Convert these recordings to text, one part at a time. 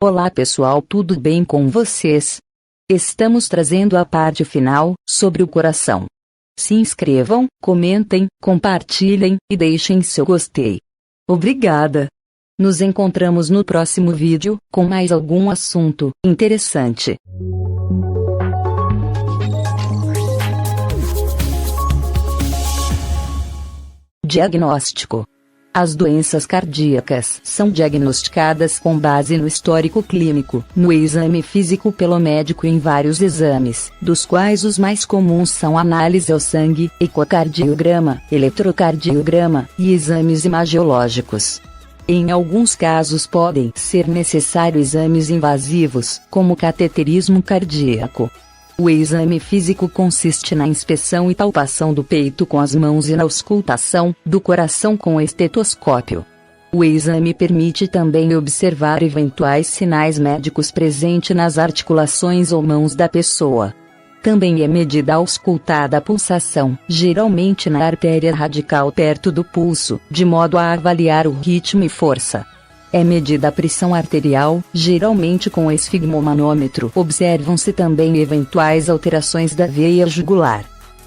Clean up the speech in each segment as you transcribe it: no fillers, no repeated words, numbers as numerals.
Olá pessoal, tudo bem com vocês? Estamos trazendo a parte final, sobre o coração. Se inscrevam, comentem, compartilhem, e deixem seu gostei. Obrigada! Nos encontramos no próximo vídeo, com mais algum assunto interessante. Diagnóstico. As doenças cardíacas são diagnosticadas com base no histórico clínico, no exame físico pelo médico em vários exames, dos quais os mais comuns são análise ao sangue, ecocardiograma, eletrocardiograma e exames imagiológicos. Em alguns casos podem ser necessários exames invasivos, como cateterismo cardíaco. O exame físico consiste na inspeção e palpação do peito com as mãos e na auscultação do coração com estetoscópio. O exame permite também observar eventuais sinais médicos presentes nas articulações ou mãos da pessoa. Também é medida a auscultada a pulsação, geralmente na artéria radical perto do pulso, de modo a avaliar o ritmo e força. É medida a pressão arterial, geralmente com esfigmomanômetro. Observam-se também eventuais alterações da veia jugular.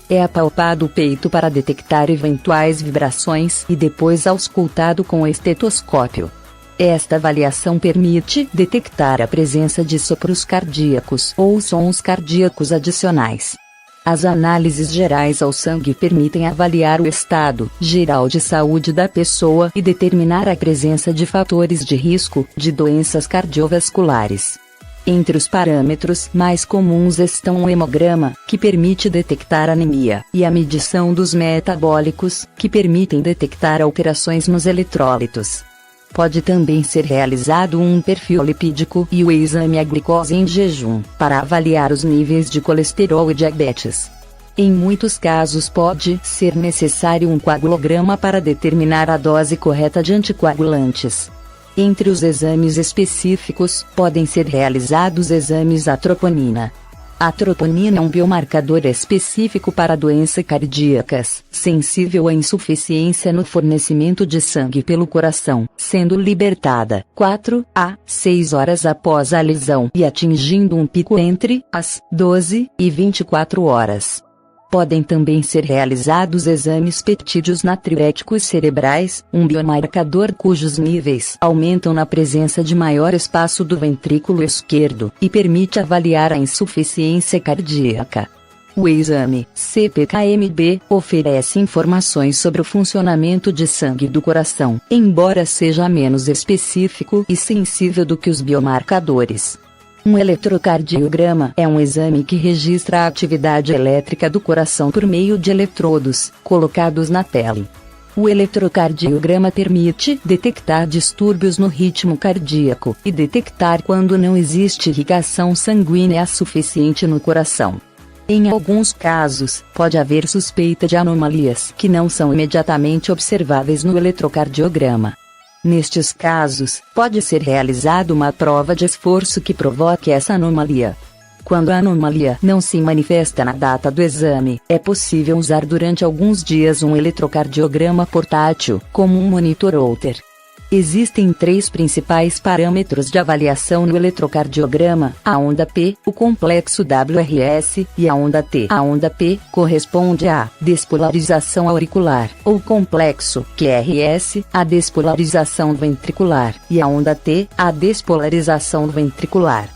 É apalpado o peito para detectar eventuais vibrações e depois auscultado com estetoscópio. Esta avaliação permite detectar a presença de sopros cardíacos ou sons cardíacos adicionais. As análises gerais ao sangue permitem avaliar o estado geral de saúde da pessoa e determinar a presença de fatores de risco de doenças cardiovasculares. Entre os parâmetros mais comuns estão o hemograma, que permite detectar anemia, e a medição dos metabólicos, que permitem detectar alterações nos eletrólitos. Pode também ser realizado um perfil lipídico e o exame à glicose em jejum, para avaliar os níveis de colesterol e diabetes. Em muitos casos pode ser necessário um coagulograma para determinar a dose correta de anticoagulantes. Entre os exames específicos, podem ser realizados exames à troponina. A troponina é um biomarcador específico para doenças cardíacas, sensível à insuficiência no fornecimento de sangue pelo coração, sendo libertada 4 a 6 horas após a lesão e atingindo um pico entre as 12 e 24 horas. Podem também ser realizados exames peptídeos natriuréticos cerebrais, um biomarcador cujos níveis aumentam na presença de maior espaço do ventrículo esquerdo, e permite avaliar a insuficiência cardíaca. O exame CPKMB oferece informações sobre o funcionamento de sangue do coração, embora seja menos específico e sensível do que os biomarcadores. Um eletrocardiograma é um exame que registra a atividade elétrica do coração por meio de eletrodos, colocados na pele. O eletrocardiograma permite detectar distúrbios no ritmo cardíaco, e detectar quando não existe irrigação sanguínea suficiente no coração. Em alguns casos, pode haver suspeita de anomalias que não são imediatamente observáveis no eletrocardiograma. Nestes casos, pode ser realizada uma prova de esforço que provoque essa anomalia. Quando a anomalia não se manifesta na data do exame, é possível usar durante alguns dias um eletrocardiograma portátil, como um monitor Holter. Existem 3 principais parâmetros de avaliação no eletrocardiograma: a onda P, o complexo WRS, e a onda T. A onda P corresponde à despolarização auricular, ou complexo QRS, a despolarização ventricular, e a onda T, a despolarização ventricular.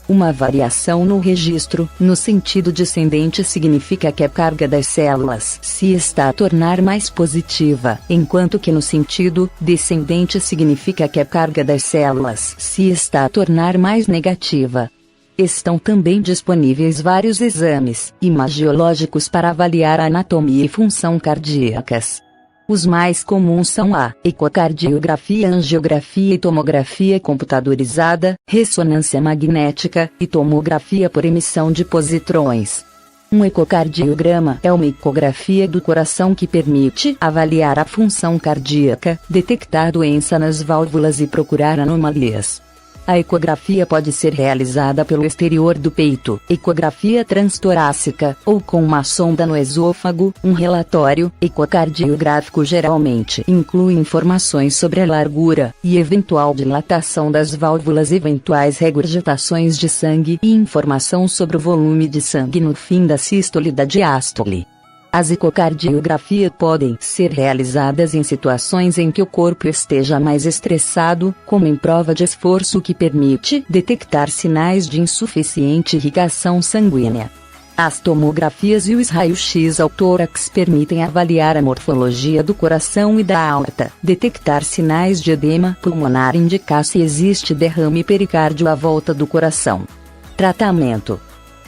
Uma variação no registro, no sentido descendente, significa que a carga das células se está a tornar mais positiva, enquanto que no sentido descendente significa que a carga das células se está a tornar mais negativa. Estão também disponíveis vários exames imagiológicos para avaliar a anatomia e função cardíacas. Os mais comuns são a ecocardiografia, angiografia e tomografia computadorizada, ressonância magnética, e tomografia por emissão de positrões. Um ecocardiograma é uma ecografia do coração que permite avaliar a função cardíaca, detectar doença nas válvulas e procurar anomalias. A ecografia pode ser realizada pelo exterior do peito, ecografia transtorácica, ou com uma sonda no esôfago. Um relatório ecocardiográfico geralmente inclui informações sobre a largura e eventual dilatação das válvulas, eventuais regurgitações de sangue e informação sobre o volume de sangue no fim da sístole e da diástole. As ecocardiografias podem ser realizadas em situações em que o corpo esteja mais estressado, como em prova de esforço, que permite detectar sinais de insuficiente irrigação sanguínea. As tomografias e os raios-x ao tórax permitem avaliar a morfologia do coração e da aorta, detectar sinais de edema pulmonar e indicar se existe derrame pericárdio à volta do coração. Tratamento.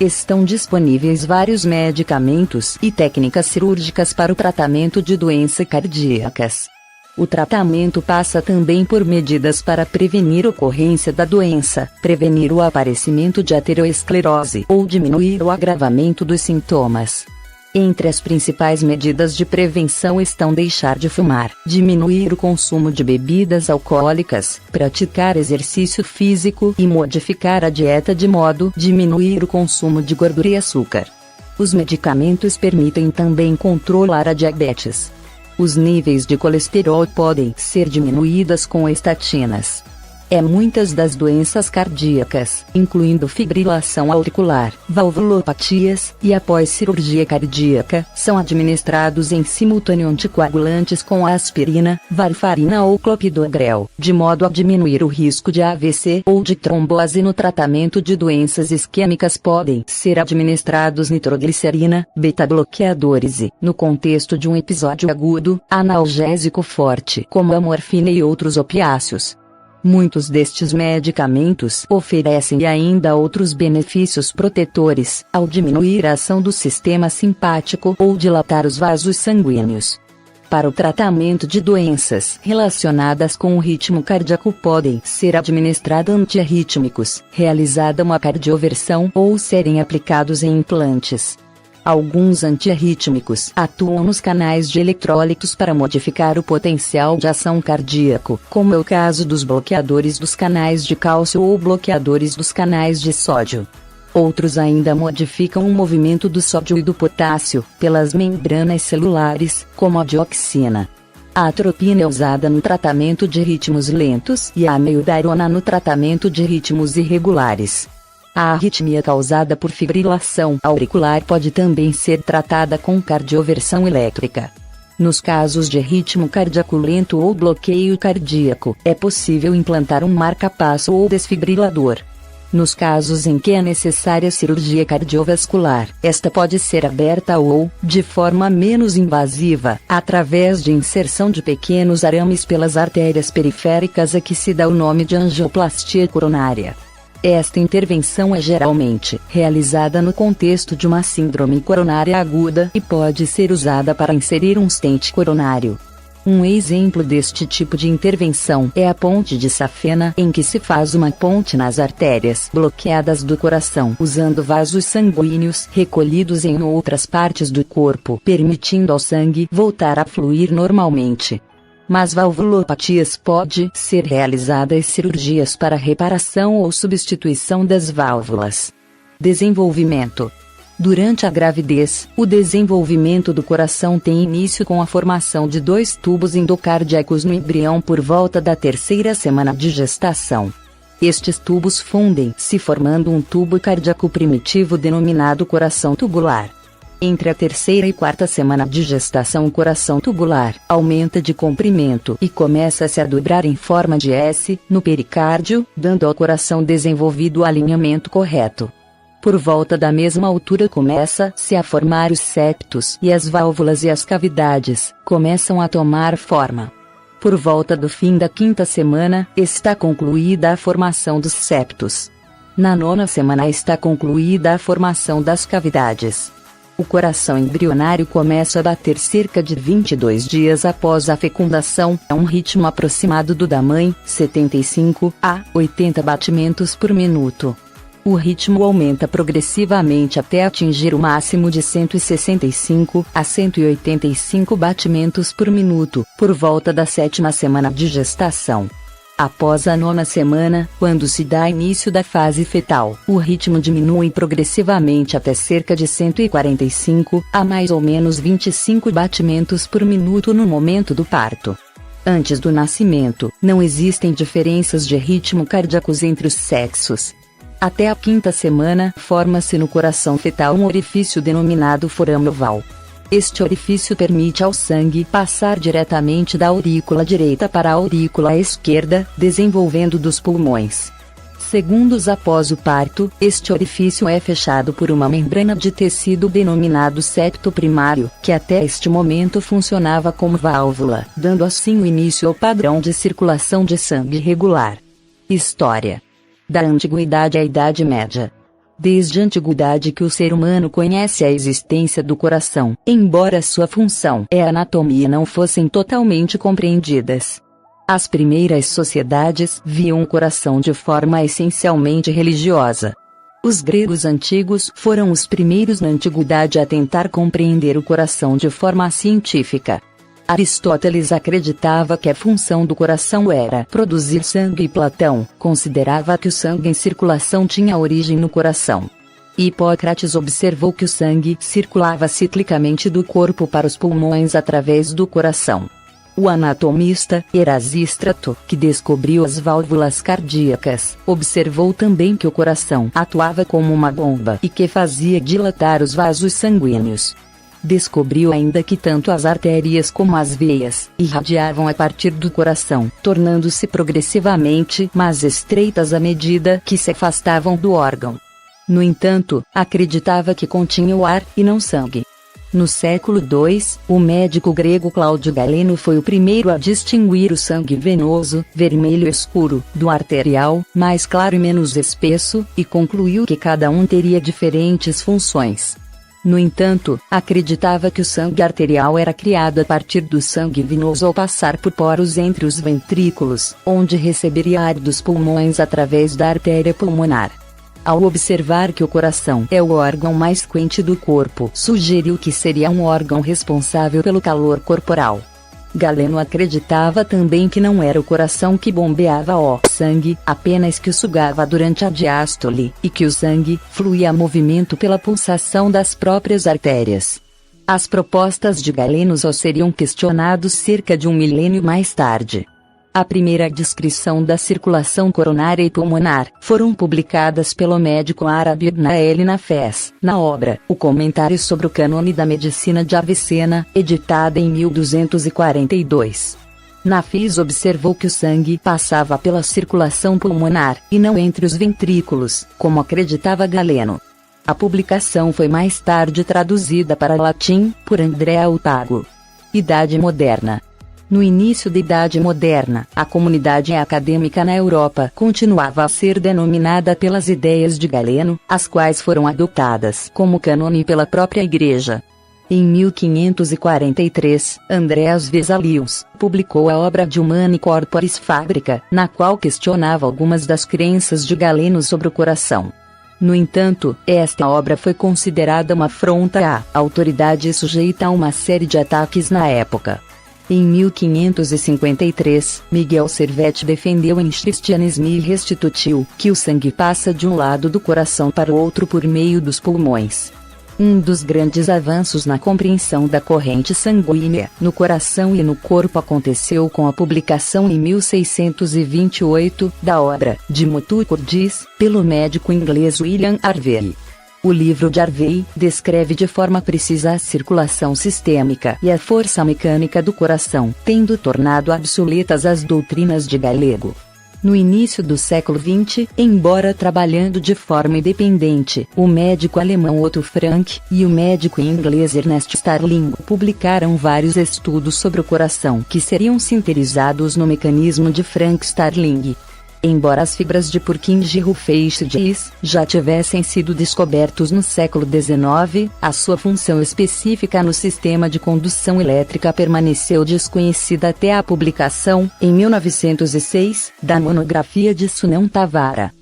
Estão disponíveis vários medicamentos e técnicas cirúrgicas para o tratamento de doenças cardíacas. O tratamento passa também por medidas para prevenir a ocorrência da doença, prevenir o aparecimento de aterosclerose ou diminuir o agravamento dos sintomas. Entre as principais medidas de prevenção estão deixar de fumar, diminuir o consumo de bebidas alcoólicas, praticar exercício físico e modificar a dieta de modo a diminuir o consumo de gordura e açúcar. Os medicamentos permitem também controlar a diabetes. Os níveis de colesterol podem ser diminuídos com estatinas. Muitas das doenças cardíacas, incluindo fibrilação auricular, valvulopatias e após cirurgia cardíaca, são administrados em simultâneo anticoagulantes com aspirina, varfarina ou clopidogrel, de modo a diminuir o risco de AVC ou de trombose. No tratamento de doenças isquêmicas podem ser administrados nitroglicerina, beta-bloqueadores e, no contexto de um episódio agudo, analgésico forte como a morfina e outros opiáceos. Muitos destes medicamentos oferecem ainda outros benefícios protetores, ao diminuir a ação do sistema simpático ou dilatar os vasos sanguíneos. Para o tratamento de doenças relacionadas com o ritmo cardíaco podem ser administrados antiarrítmicos, realizada uma cardioversão ou serem aplicados em implantes. Alguns antiarrítmicos atuam nos canais de eletrólitos para modificar o potencial de ação cardíaco, como é o caso dos bloqueadores dos canais de cálcio ou bloqueadores dos canais de sódio. Outros ainda modificam o movimento do sódio e do potássio pelas membranas celulares, como a dioxina. A atropina é usada no tratamento de ritmos lentos e a amiodarona no tratamento de ritmos irregulares. A arritmia causada por fibrilação auricular pode também ser tratada com cardioversão elétrica. Nos casos de ritmo cardíaco lento ou bloqueio cardíaco, é possível implantar um marca-passo ou desfibrilador. Nos casos em que é necessária cirurgia cardiovascular, esta pode ser aberta ou, de forma menos invasiva, através de inserção de pequenos arames pelas artérias periféricas, a que se dá o nome de angioplastia coronária. Esta intervenção é geralmente realizada no contexto de uma síndrome coronária aguda e pode ser usada para inserir um stent coronário. Um exemplo deste tipo de intervenção é a ponte de safena, em que se faz uma ponte nas artérias bloqueadas do coração usando vasos sanguíneos recolhidos em outras partes do corpo, permitindo ao sangue voltar a fluir normalmente. Mas valvulopatias pode ser realizadas cirurgias para reparação ou substituição das válvulas. Desenvolvimento. Durante a gravidez, o desenvolvimento do coração tem início com a formação de 2 tubos endocardíacos no embrião por volta da 3ª semana de gestação. Estes tubos fundem-se formando um tubo cardíaco primitivo denominado coração tubular. Entre a 3ª e 4ª semana de gestação, o coração tubular aumenta de comprimento e começa-se a dobrar em forma de S no pericárdio, dando ao coração desenvolvido o alinhamento correto. Por volta da mesma altura começa-se a formar os septos e as válvulas, e as cavidades começam a tomar forma. Por volta do fim da 5ª semana, está concluída a formação dos septos. Na 9ª semana está concluída a formação das cavidades. O coração embrionário começa a bater cerca de 22 dias após a fecundação, a um ritmo aproximado do da mãe, 75 a 80 batimentos por minuto. O ritmo aumenta progressivamente até atingir o máximo de 165 a 185 batimentos por minuto, por volta da 7ª semana de gestação. Após a 9ª semana, quando se dá início da fase fetal, o ritmo diminui progressivamente até cerca de 145 a mais ou menos 25 batimentos por minuto no momento do parto. Antes do nascimento, não existem diferenças de ritmo cardíacos entre os sexos. Até a 5ª semana, forma-se no coração fetal um orifício denominado forame oval. Este orifício permite ao sangue passar diretamente da aurícula direita para a aurícula esquerda, desenvolvendo dos pulmões. Segundos após o parto, este orifício é fechado por uma membrana de tecido denominado septo primário, que até este momento funcionava como válvula, dando assim o início ao padrão de circulação de sangue regular. História: da Antiguidade à Idade Média. Desde a antiguidade que o ser humano conhece a existência do coração, embora sua função e a anatomia não fossem totalmente compreendidas. As primeiras sociedades viam o coração de forma essencialmente religiosa. Os gregos antigos foram os primeiros na antiguidade a tentar compreender o coração de forma científica. Aristóteles acreditava que a função do coração era produzir sangue e Platão considerava que o sangue em circulação tinha origem no coração. Hipócrates observou que o sangue circulava ciclicamente do corpo para os pulmões através do coração. O anatomista Erasístrato, que descobriu as válvulas cardíacas, observou também que o coração atuava como uma bomba e que fazia dilatar os vasos sanguíneos. Descobriu ainda que tanto as artérias como as veias irradiavam a partir do coração, tornando-se progressivamente mais estreitas à medida que se afastavam do órgão. No entanto, acreditava que continha o ar e não sangue. No século II, o médico grego Cláudio Galeno foi o primeiro a distinguir o sangue venoso, vermelho escuro, do arterial, mais claro e menos espesso, e concluiu que cada um teria diferentes funções. No entanto, acreditava que o sangue arterial era criado a partir do sangue venoso ao passar por poros entre os ventrículos, onde receberia ar dos pulmões através da artéria pulmonar. Ao observar que o coração é o órgão mais quente do corpo, sugeriu que seria um órgão responsável pelo calor corporal. Galeno acreditava também que não era o coração que bombeava o sangue, apenas que o sugava durante a diástole, e que o sangue fluía a movimento pela pulsação das próprias artérias. As propostas de Galeno só seriam questionados cerca de um milênio mais tarde. A primeira descrição da circulação coronária e pulmonar foram publicadas pelo médico árabe Ibn el-Nafes, na obra O Comentário sobre o Cânone da Medicina de Avicena, editada em 1242. Nafis observou que o sangue passava pela circulação pulmonar, e não entre os ventrículos, como acreditava Galeno. A publicação foi mais tarde traduzida para latim, por Andrea Otago. Idade Moderna. No início da Idade Moderna, a comunidade acadêmica na Europa continuava a ser denominada pelas ideias de Galeno, as quais foram adotadas como cânone pela própria Igreja. Em 1543, Andreas Vesalius publicou a obra De Humani Corporis Fabrica, na qual questionava algumas das crenças de Galeno sobre o coração. No entanto, esta obra foi considerada uma afronta à autoridade e sujeita a uma série de ataques na época. Em 1553, Miguel Servet defendeu em Christianisme e restituiu que o sangue passa de um lado do coração para o outro por meio dos pulmões. Um dos grandes avanços na compreensão da corrente sanguínea no coração e no corpo aconteceu com a publicação em 1628 da obra De Motu Cordis, pelo médico inglês William Harvey. O livro de Harvey descreve de forma precisa a circulação sistêmica e a força mecânica do coração, tendo tornado obsoletas as doutrinas de Galeno. No início do século XX, embora trabalhando de forma independente, o médico alemão Otto Frank e o médico inglês Ernest Starling publicaram vários estudos sobre o coração que seriam sintetizados no mecanismo de Frank Starling. Embora as fibras de Purkinje Rufeinschies já tivessem sido descobertos no século XIX, a sua função específica no sistema de condução elétrica permaneceu desconhecida até a publicação, em 1906, da monografia de Sunão Tavara.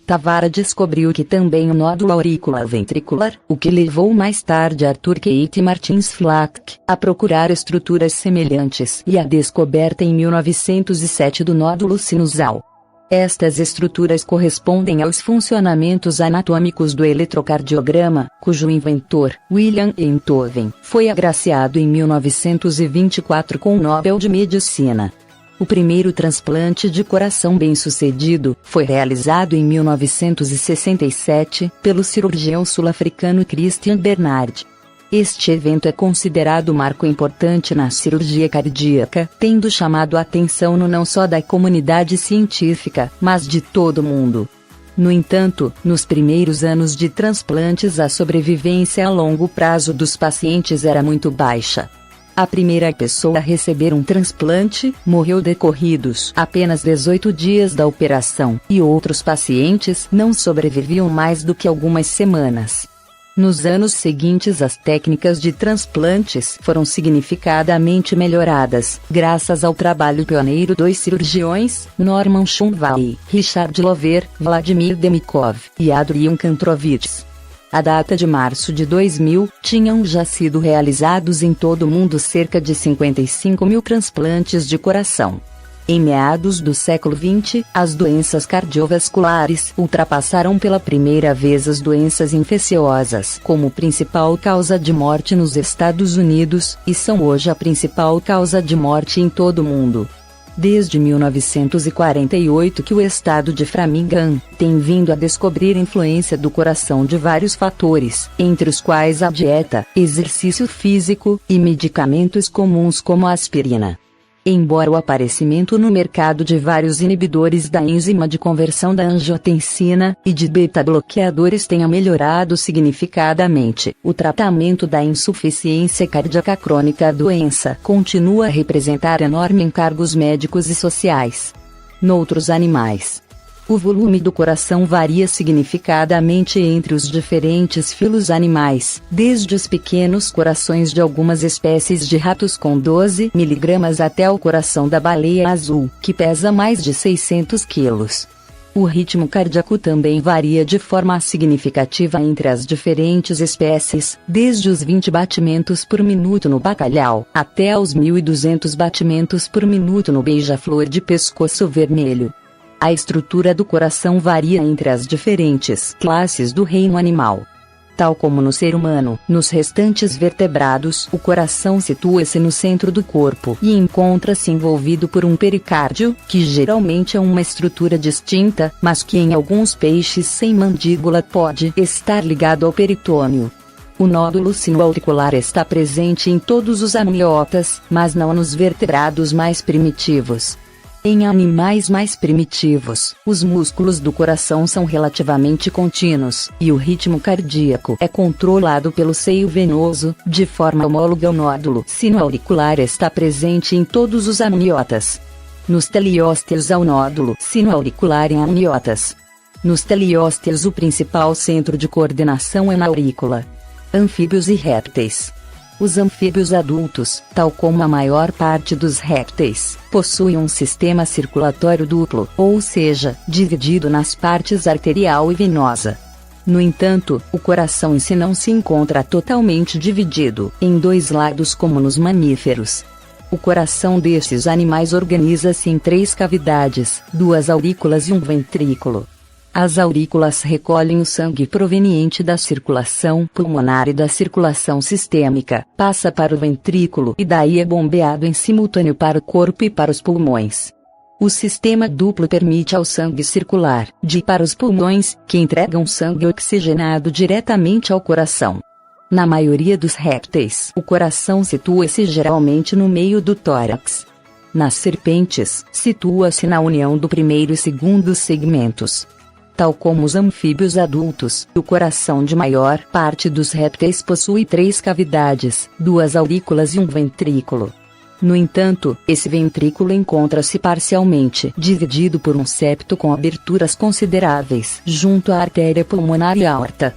Tavara descobriu que também o nódulo auricular-ventricular, o que levou mais tarde Arthur Keith Martins Flack a procurar estruturas semelhantes e a descoberta em 1907 do nódulo sinusal. Estas estruturas correspondem aos funcionamentos anatômicos do eletrocardiograma, cujo inventor, William Einthoven, foi agraciado em 1924 com o Nobel de Medicina. O primeiro transplante de coração bem-sucedido foi realizado em 1967 pelo cirurgião sul-africano Christian Bernard. Este evento é considerado marco importante na cirurgia cardíaca, tendo chamado a atenção não só da comunidade científica, mas de todo o mundo. No entanto, nos primeiros anos de transplantes a sobrevivência a longo prazo dos pacientes era muito baixa. A primeira pessoa a receber um transplante morreu decorridos apenas 18 dias da operação, e outros pacientes não sobreviviam mais do que algumas semanas. Nos anos seguintes, as técnicas de transplantes foram significadamente melhoradas, graças ao trabalho pioneiro dos cirurgiões Norman Shumway, Richard Lover, Vladimir Demikov e Adrian Kantrowitz. A data de março de 2000, tinham já sido realizados em todo o mundo cerca de 55 mil transplantes de coração. Em meados do século XX, as doenças cardiovasculares ultrapassaram pela primeira vez as doenças infecciosas como principal causa de morte nos Estados Unidos, e são hoje a principal causa de morte em todo o mundo. Desde 1948 que o estado de Framingham tem vindo a descobrir influência do coração de vários fatores, entre os quais a dieta, exercício físico, e medicamentos comuns como a aspirina. Embora o aparecimento no mercado de vários inibidores da enzima de conversão da angiotensina e de beta-bloqueadores tenha melhorado significadamente, o tratamento da insuficiência cardíaca crônica, a doença, continua a representar enorme encargos médicos e sociais. Noutros animais, o volume do coração varia significadamente entre os diferentes filos animais, desde os pequenos corações de algumas espécies de ratos com 12 mg até o coração da baleia azul, que pesa mais de 600 quilos. O ritmo cardíaco também varia de forma significativa entre as diferentes espécies, desde os 20 batimentos por minuto no bacalhau, até aos 1.200 batimentos por minuto no beija-flor de pescoço vermelho. A estrutura do coração varia entre as diferentes classes do reino animal. Tal como no ser humano, nos restantes vertebrados, o coração situa-se no centro do corpo e encontra-se envolvido por um pericárdio, que geralmente é uma estrutura distinta, mas que em alguns peixes sem mandíbula pode estar ligado ao peritônio. O nódulo sinoauricular está presente em todos os amniotas, mas não nos vertebrados mais primitivos. Em animais mais primitivos, os músculos do coração são relativamente contínuos, e o ritmo cardíaco é controlado pelo seio venoso, de forma homóloga. O nódulo sinoauricular está presente em todos os amniotas. Nos teleósteos há o nódulo sinoauricular em amniotas. Nos teleósteos o principal centro de coordenação é na aurícula. Anfíbios e répteis. Os anfíbios adultos, tal como a maior parte dos répteis, possuem um sistema circulatório duplo, ou seja, dividido nas partes arterial e venosa. No entanto, o coração em si não se encontra totalmente dividido em dois lados como nos mamíferos. O coração destes animais organiza-se em 3 cavidades, 2 aurículas e um ventrículo. As aurículas recolhem o sangue proveniente da circulação pulmonar e da circulação sistêmica, passa para o ventrículo e daí é bombeado em simultâneo para o corpo e para os pulmões. O sistema duplo permite ao sangue circular para os pulmões, que entregam sangue oxigenado diretamente ao coração. Na maioria dos répteis, o coração situa-se geralmente no meio do tórax. Nas serpentes, situa-se na união do primeiro e segundo segmentos. Tal como os anfíbios adultos, o coração de maior parte dos répteis possui 3 cavidades, 2 aurículas e um ventrículo. No entanto, esse ventrículo encontra-se parcialmente dividido por um septo com aberturas consideráveis junto à artéria pulmonar e aorta.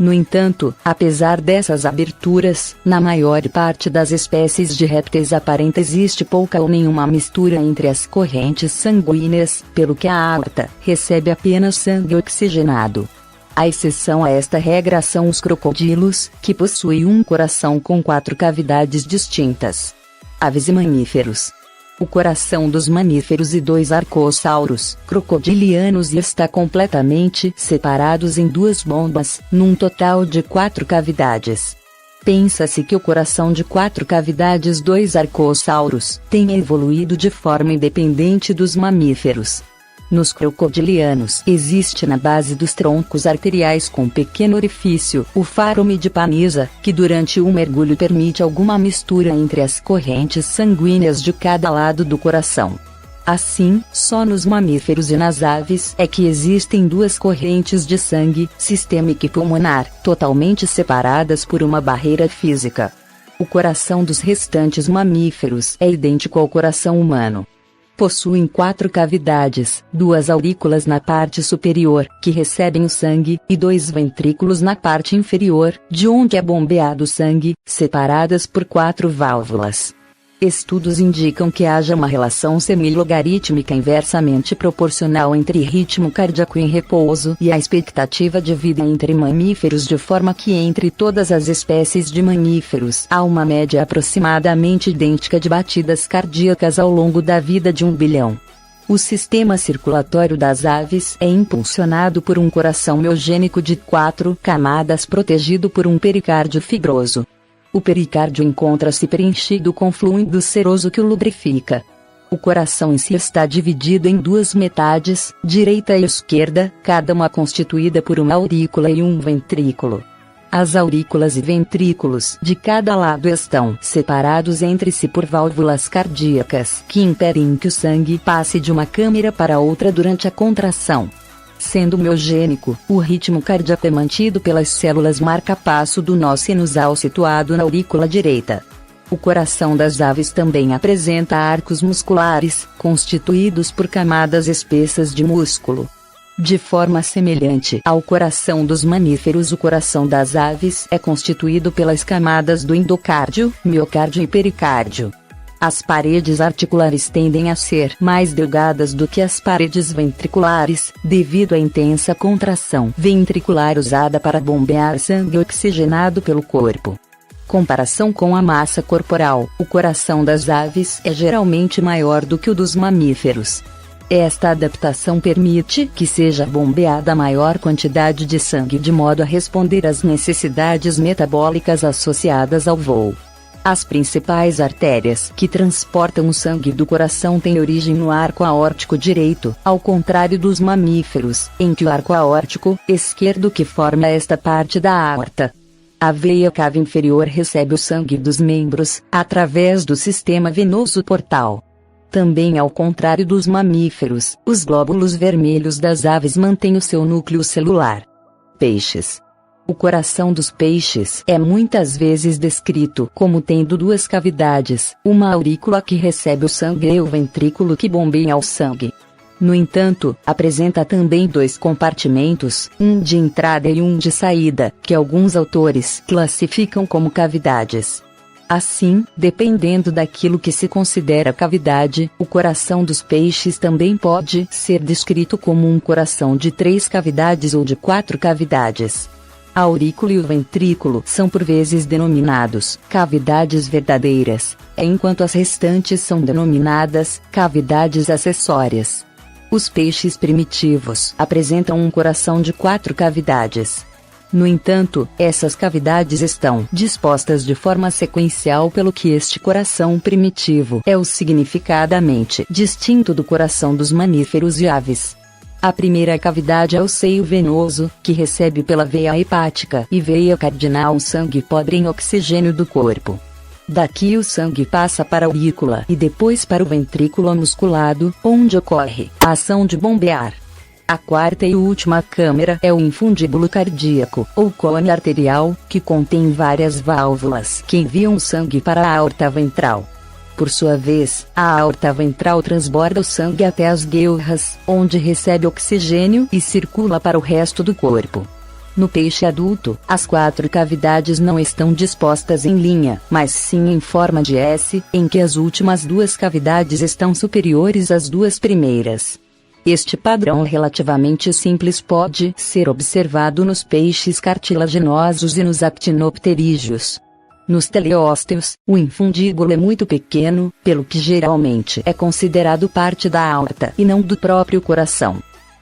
No entanto, apesar dessas aberturas, na maior parte das espécies de répteis aparenta existe pouca ou nenhuma mistura entre as correntes sanguíneas, pelo que a aorta recebe apenas sangue oxigenado. A exceção a esta regra são os crocodilos, que possuem um coração com 4 cavidades distintas. Aves e mamíferos. O coração dos mamíferos e 2 arcossauros crocodilianos está completamente separados em 2 bombas, num total de 4 cavidades. Pensa-se que o coração de 4 cavidades 2 arcossauros tenha evoluído de forma independente dos mamíferos. Nos crocodilianos existe na base dos troncos arteriais com pequeno orifício, o farome de Panizza, que durante um mergulho permite alguma mistura entre as correntes sanguíneas de cada lado do coração. Assim, só nos mamíferos e nas aves é que existem 2 correntes de sangue, sistêmica e pulmonar, totalmente separadas por uma barreira física. O coração dos restantes mamíferos é idêntico ao coração humano. Possuem 4 cavidades, 2 aurículas na parte superior, que recebem o sangue, e 2 ventrículos na parte inferior, de onde é bombeado o sangue, separadas por 4 válvulas. Estudos indicam que haja uma relação semilogarítmica inversamente proporcional entre ritmo cardíaco em repouso e a expectativa de vida entre mamíferos, de forma que entre todas as espécies de mamíferos há uma média aproximadamente idêntica de batidas cardíacas ao longo da vida de 1 bilhão. O sistema circulatório das aves é impulsionado por um coração miogênico de 4 camadas protegido por um pericárdio fibroso. O pericárdio encontra-se preenchido com fluido seroso que o lubrifica. O coração em si está dividido em 2 metades, direita e esquerda, cada uma constituída por uma aurícula e um ventrículo. As aurículas e ventrículos de cada lado estão separados entre si por válvulas cardíacas que impedem que o sangue passe de uma câmara para outra durante a contração. Sendo miogênico, o ritmo cardíaco é mantido pelas células marca-passo do nó sinusal situado na aurícula direita. O coração das aves também apresenta arcos musculares, constituídos por camadas espessas de músculo. De forma semelhante ao coração dos mamíferos, o coração das aves é constituído pelas camadas do endocárdio, miocárdio e pericárdio. As paredes articulares tendem a ser mais delgadas do que as paredes ventriculares, devido à intensa contração ventricular usada para bombear sangue oxigenado pelo corpo. Comparação com a massa corporal, o coração das aves é geralmente maior do que o dos mamíferos. Esta adaptação permite que seja bombeada maior quantidade de sangue de modo a responder às necessidades metabólicas associadas ao voo. As principais artérias que transportam o sangue do coração têm origem no arco aórtico direito, ao contrário dos mamíferos, em que o arco aórtico esquerdo que forma esta parte da aorta. A veia cava inferior recebe o sangue dos membros, através do sistema venoso portal. Também ao contrário dos mamíferos, os glóbulos vermelhos das aves mantêm o seu núcleo celular. Peixes. O coração dos peixes é muitas vezes descrito como tendo 2 cavidades, uma aurícula que recebe o sangue e o ventrículo que bombeia o sangue. No entanto, apresenta também 2 compartimentos, um de entrada e um de saída, que alguns autores classificam como cavidades. Assim, dependendo daquilo que se considera cavidade, o coração dos peixes também pode ser descrito como um coração de 3 cavidades ou de 4 cavidades. A aurícula e o ventrículo são por vezes denominados cavidades verdadeiras, enquanto as restantes são denominadas cavidades acessórias. Os peixes primitivos apresentam um coração de 4 cavidades. No entanto, essas cavidades estão dispostas de forma sequencial, pelo que este coração primitivo é o significadamente distinto do coração dos mamíferos e aves. A primeira cavidade é o seio venoso, que recebe pela veia hepática e veia cardinal o sangue pobre em oxigênio do corpo. Daqui o sangue passa para a aurícula e depois para o ventrículo musculado, onde ocorre a ação de bombear. A quarta e última câmara é o infundíbulo cardíaco, ou cone arterial, que contém várias válvulas que enviam o sangue para a aorta ventral. Por sua vez, a aorta ventral transborda o sangue até as guelras, onde recebe oxigênio e circula para o resto do corpo. No peixe adulto, as 4 cavidades não estão dispostas em linha, mas sim em forma de S, em que as últimas 2 cavidades estão superiores às 2 primeiras. Este padrão relativamente simples pode ser observado nos peixes cartilaginosos e nos actinopterídeos. Nos teleósteos, o infundíbulo é muito pequeno, pelo que geralmente é considerado parte da aorta e não do próprio coração.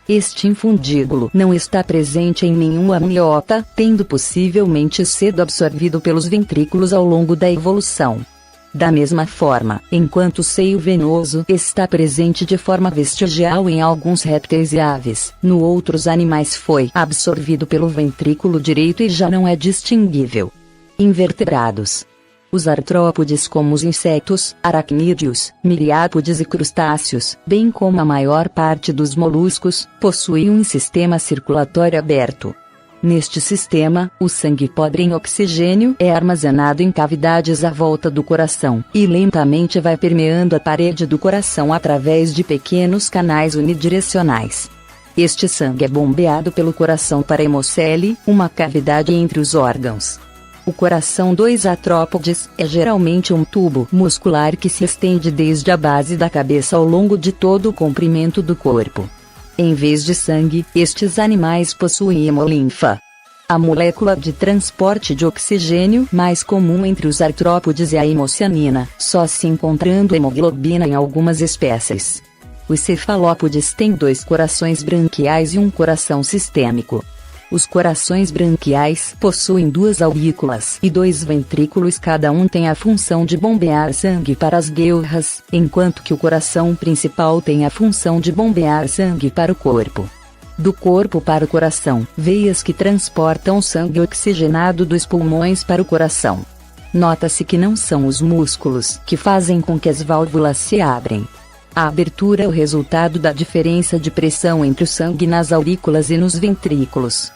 Este infundíbulo não está presente em nenhum amniota, tendo possivelmente sido absorvido pelos ventrículos ao longo da evolução. Da mesma forma, enquanto o seio venoso está presente de forma vestigial em alguns répteis e aves, no outros animais foi absorvido pelo ventrículo direito e já não é distinguível. Invertebrados. Os artrópodes, como os insetos, aracnídeos, miriápodes e crustáceos, bem como a maior parte dos moluscos, possuem um sistema circulatório aberto. Neste sistema, o sangue pobre em oxigênio é armazenado em cavidades à volta do coração, e lentamente vai permeando a parede do coração através de pequenos canais unidirecionais. Este sangue é bombeado pelo coração para a hemocele, uma cavidade entre os órgãos. O coração dos artrópodes é geralmente um tubo muscular que se estende desde a base da cabeça ao longo de todo o comprimento do corpo. Em vez de sangue, estes animais possuem hemolinfa. A molécula de transporte de oxigênio mais comum entre os artrópodes é a hemocianina, só se encontrando hemoglobina em algumas espécies. Os cefalópodes têm 2 corações branquiais e um coração sistêmico. Os corações branquiais possuem 2 aurículas e 2 ventrículos, cada um tem a função de bombear sangue para as guelras, enquanto que o coração principal tem a função de bombear sangue para o corpo. Do corpo para o coração, veias que transportam o sangue oxigenado dos pulmões para o coração. Nota-se que não são os músculos que fazem com que as válvulas se abrem. A abertura é o resultado da diferença de pressão entre o sangue nas aurículas e nos ventrículos.